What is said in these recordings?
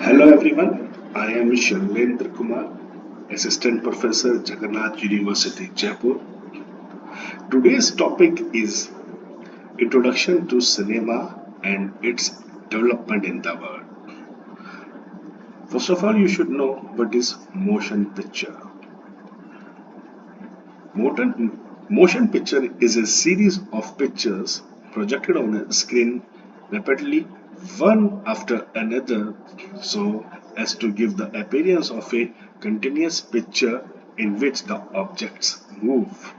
Hello everyone, I am Shailender Kumar, Assistant Professor, Jagannath University, Jaipur. Today's topic is Introduction to Cinema and its development in the world. First of all, you should know what is motion picture. Motion picture is a series of pictures projected on a screen rapidly, one after another, so as to give the appearance of a continuous picture in which the objects move.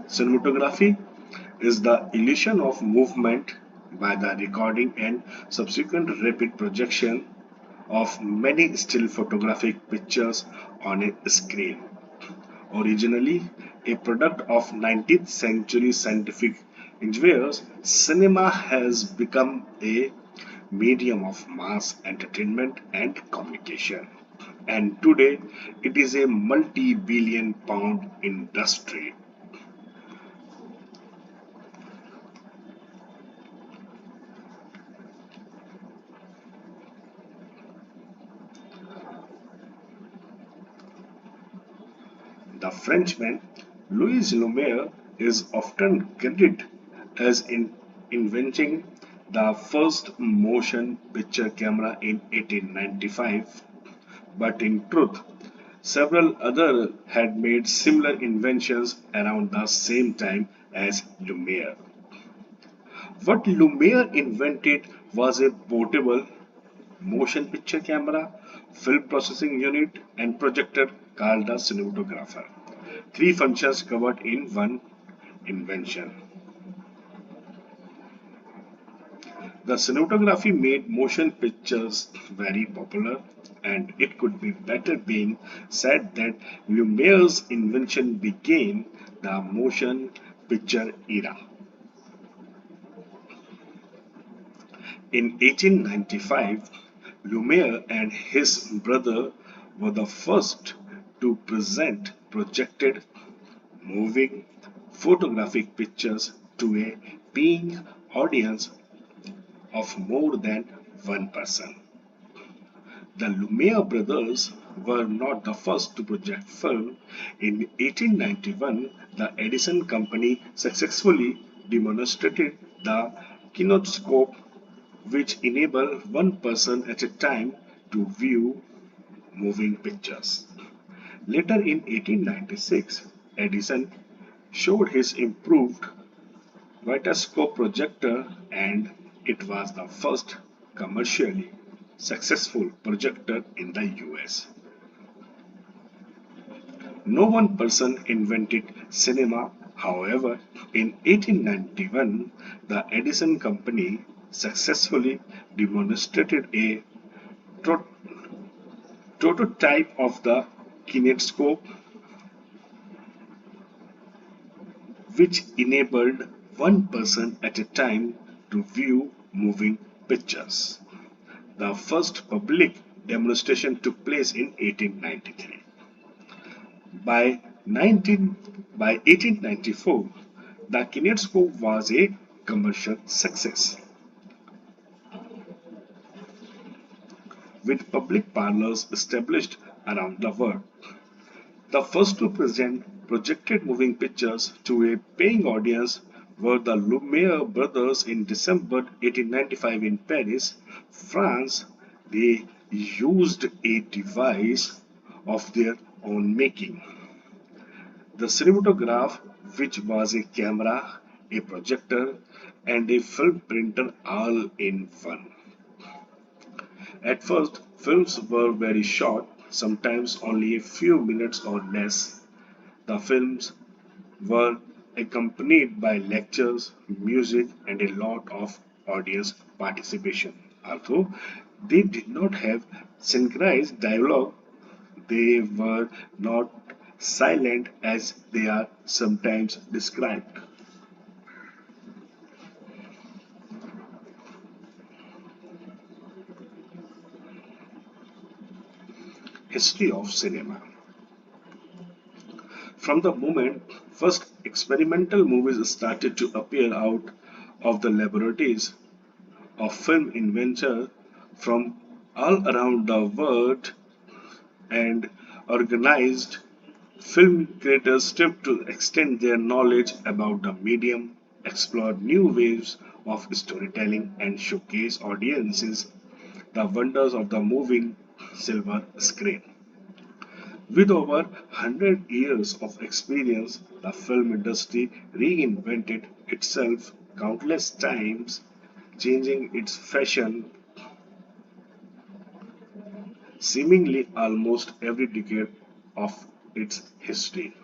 Cinematography is the illusion of movement by the recording and subsequent rapid projection of many still photographic pictures on a screen. Originally a product of 19th century scientific engineers, cinema has become a medium of mass entertainment and communication. And today it is a multi-billion pound industry. The Frenchman Louis Lumiere is often credited as inventing the first motion picture camera in 1895, but in truth, several others had made similar inventions around the same time as Lumiere. What Lumiere invented was a portable motion picture camera, film processing unit, and projector called the cinematographer. Three functions covered in one invention. The cinematography made motion pictures very popular, and it could be better being said that Lumiere's invention began the motion picture era. In 1895, Lumiere and his brother were the first to present projected moving photographic pictures to a paying audience of more than one person. The Lumiere brothers were not the first to project film. In 1891, the Edison Company successfully demonstrated the kinescope, which enabled one person at a time to view moving pictures. Later in 1896, Edison showed his improved Vitascope projector, and it was the first commercially successful projector in the US. No one person invented cinema, however. In 1891, the Edison Company successfully demonstrated a pro- prototype of the kinescope, which enabled one person at a time to view moving pictures. The first public demonstration took place in 1893. By 1894, the kinescope was a commercial success, with public parlors established around the world. The first to present projected moving pictures to a paying audience were the Lumiere brothers in December 1895 in Paris, France. They used a device of their own making, the cinematograph, which was a camera, a projector, and a film printer all in one. At first, films were very short, sometimes only a few minutes or less. The films were accompanied by lectures, music, and a lot of audience participation. Although they did not have synchronized dialogue, they were not silent as they are sometimes described. History of cinema. From the moment first experimental movies started to appear out of the laboratories of film inventor, from all around the world, and organized film creators strive to extend their knowledge about the medium, explore new ways of storytelling, and showcase audiences the wonders of the moving silver screen. With over 100 years of experience, the film industry reinvented itself countless times, changing its fashion seemingly almost every decade of its history.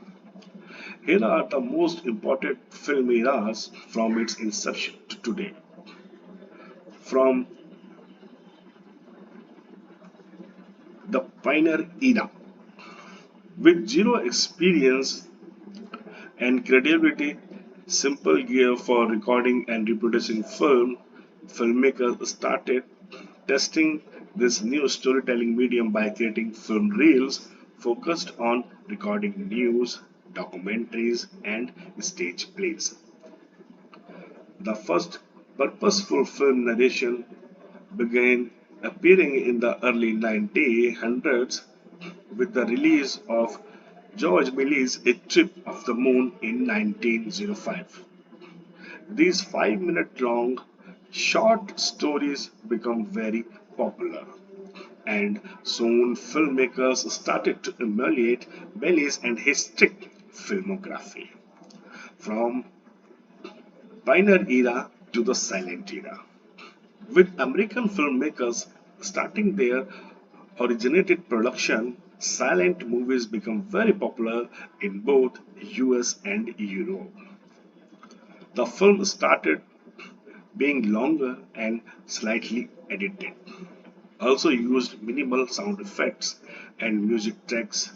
Here are the most important film eras from its inception to today. From the pioneer era, with zero experience and credibility, simple gear for recording and reproducing film, filmmakers started testing this new storytelling medium by creating film reels focused on recording news, documentaries, and stage plays. The first purposeful film narration began appearing in the early 1900s with the release of George Millie's A Trip of the Moon in 1905. These 5 minute long short stories become very popular, and soon filmmakers started to emulate Millie's and his strict filmography. From pioneer era to the silent era, with American filmmakers starting their originated production, silent movies become very popular in both US and Europe. The film started being longer and slightly edited, also used minimal sound effects and music tracks,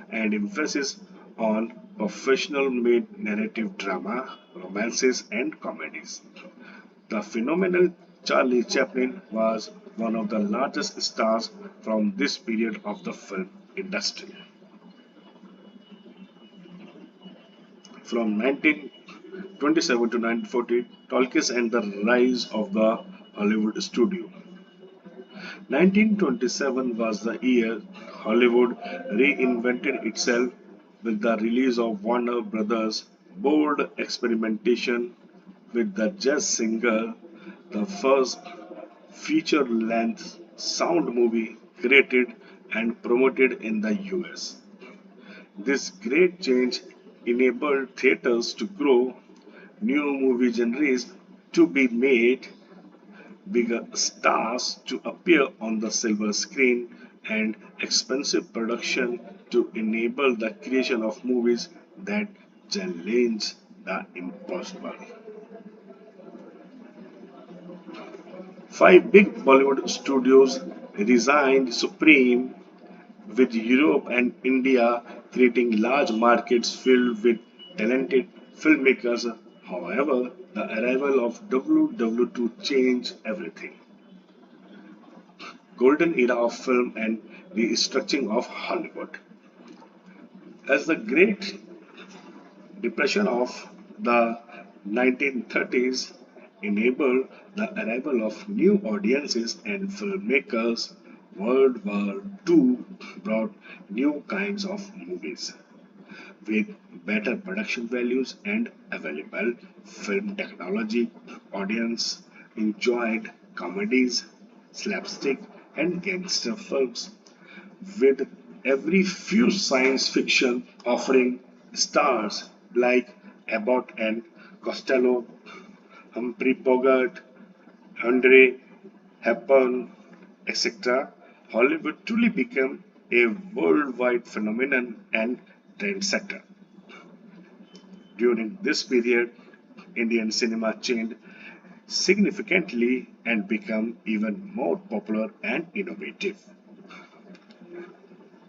and emphasis on professional made narrative drama, romances, and comedies. The phenomenal Charlie Chaplin was one of the largest stars from this period of the film industry. From 1927 to 1940, Tolkien and the rise of the Hollywood studio. 1927 was the year Hollywood reinvented itself with the release of Warner Brothers' bold experimentation with the jazz singer, the first feature length sound movie created and promoted in the US. This great change enabled theaters to grow, new movie genres to be made, bigger stars to appear on the silver screen, and expensive production to enable the creation of movies that challenge the impossible. Five big Bollywood studios resigned supreme, with Europe and India creating large markets filled with talented filmmakers. However, the arrival of WW2 changed everything. Golden era of film and restructuring of Hollywood. As the Great Depression of the 1930s enabled the arrival of new audiences and filmmakers, World War II brought new kinds of movies with better production values and available film technology. Audience enjoyed comedies, slapstick, and gangster films, with every few science fiction offering stars like Abbott and Costello, Humphrey Bogart, Andre Hepburn, etc. Hollywood truly became a worldwide phenomenon and trendsetter. During this period, Indian cinema changed significantly and became even more popular and innovative.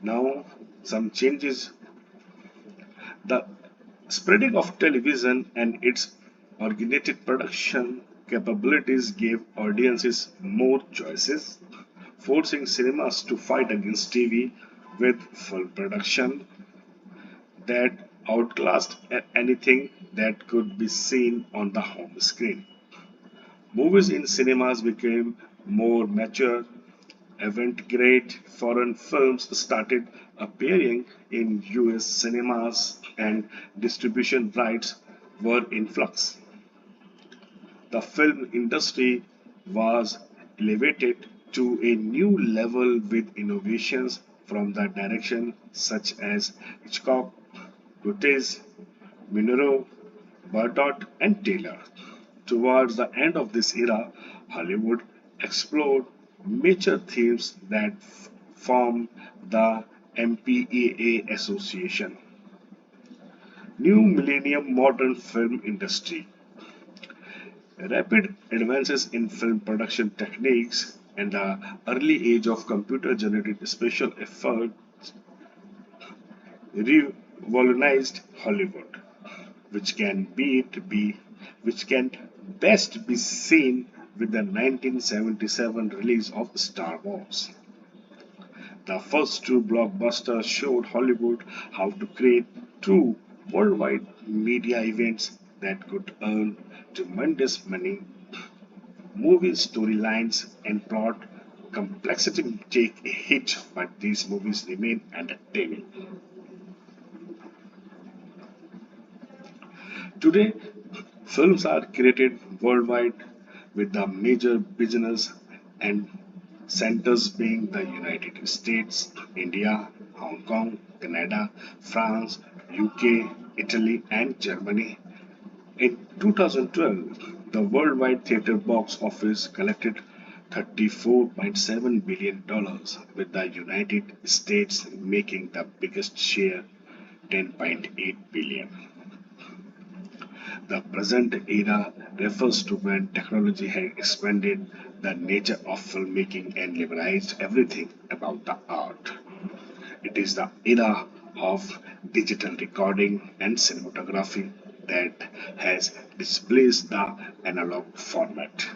Now, some changes. The spreading of television and its organized production capabilities gave audiences more choices, forcing cinemas to fight against TV with full production that outclassed anything that could be seen on the home screen. Movies in cinemas became more mature, avant-garde foreign films started appearing in US cinemas and distribution rights were in flux. The film industry was elevated to a new level with innovations from the direction such as Hitchcock, Curtis, Minoru, Bardot, and Taylor. Towards the end of this era, Hollywood explored major themes that form the MPAA Association. New Millennium Modern Film Industry. Rapid advances in film production techniques and the early age of computer generated special effects revolutionized Hollywood, which can which can best be seen with the 1977 release of Star Wars. The first two blockbusters showed Hollywood how to create true worldwide media events that could earn tremendous money. Movie storylines and plot complexity take a hit, but these movies remain entertaining. Today, films are created worldwide with the major business and centers being the United States, India, Hong Kong, Canada, France, UK, Italy, and Germany. In 2012, the worldwide theater box office collected $34.7 billion, with the United States making the biggest share, 10.8 billion. The present era refers to when technology had expanded the nature of filmmaking and liberalized everything about the art. It is the era of digital recording and cinematography that has displaced the analog format.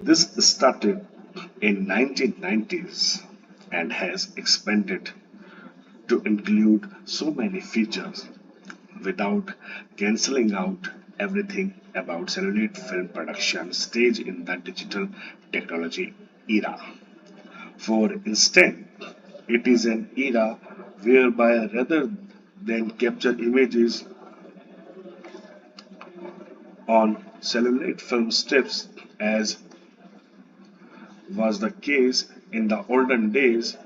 This started in 1990s and has expanded to include so many features without cancelling out everything about celluloid film production stage in the digital technology era. For instance, it is an era whereby rather than capture images on celluloid film strips as was the case in the olden days,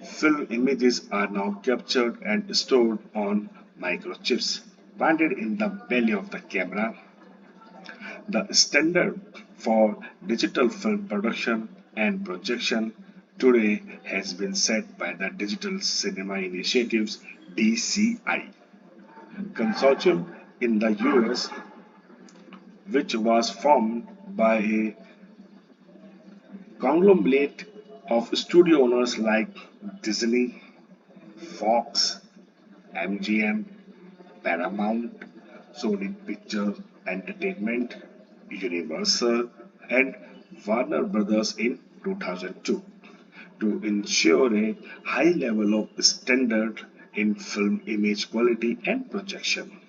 film images are now captured and stored on microchips planted in the belly of the camera. The standard for digital film production and projection today has been set by the Digital Cinema Initiatives DCI consortium in the US, which was formed by a conglomerate of studio owners like Disney, Fox, MGM, Paramount, Sony Pictures Entertainment, Universal, and Warner Brothers in 2002 to ensure a high level of standard in film image quality and projection.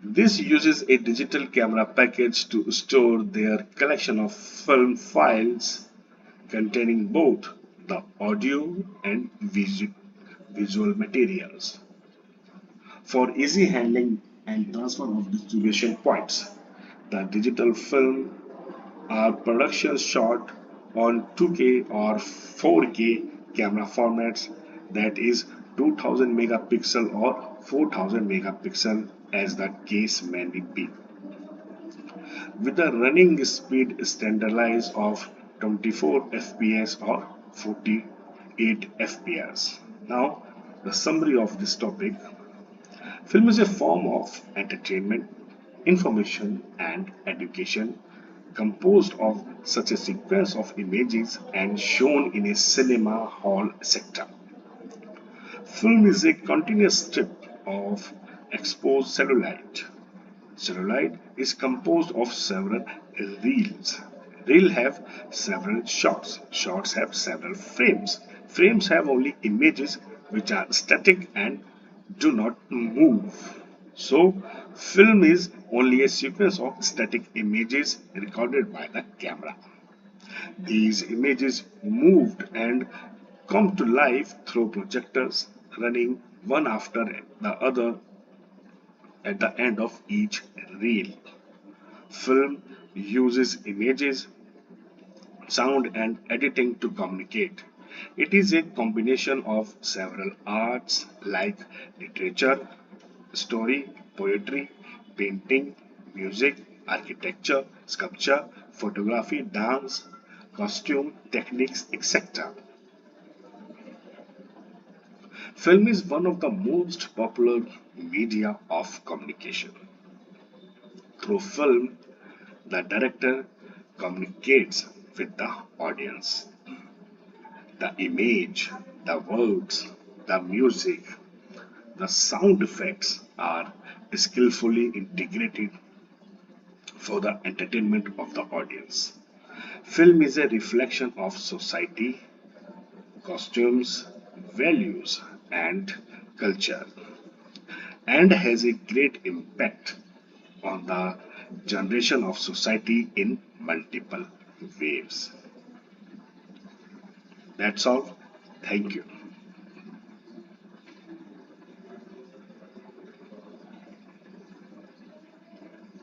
This uses a digital camera package to store their collection of film files containing both the audio and visual materials for easy handling and transfer of distribution points. The digital film are production shot on 2K or 4K camera formats, that is 2000 megapixel or 4000 megapixel as the case may be, with a running speed standardized of 24 fps or 48 fps. Now, the summary of this topic: film is a form of entertainment, information, and education composed of such a sequence of images and shown in a cinema hall sector. Film is a continuous strip of exposed cellulite. Cellulite is composed of several reels. Reels have several shots. Shots have several frames. Frames have only images which are static and do not move. So, film is only a sequence of static images recorded by the camera. These images moved and come to life through projectors running one after the other at the end of each reel. Film uses images, sound, and editing to communicate. It is a combination of several arts like literature, story, poetry, painting, music, architecture, sculpture, photography, dance, costume, techniques, etc. Film is one of the most popular media of communication. Through film, the director communicates with the audience. The image, the words, the music, the sound effects are skillfully integrated for the entertainment of the audience. Film is a reflection of society, costumes, values, and culture, and has a great impact on the generation of society in multiple ways. That's all. Thank you.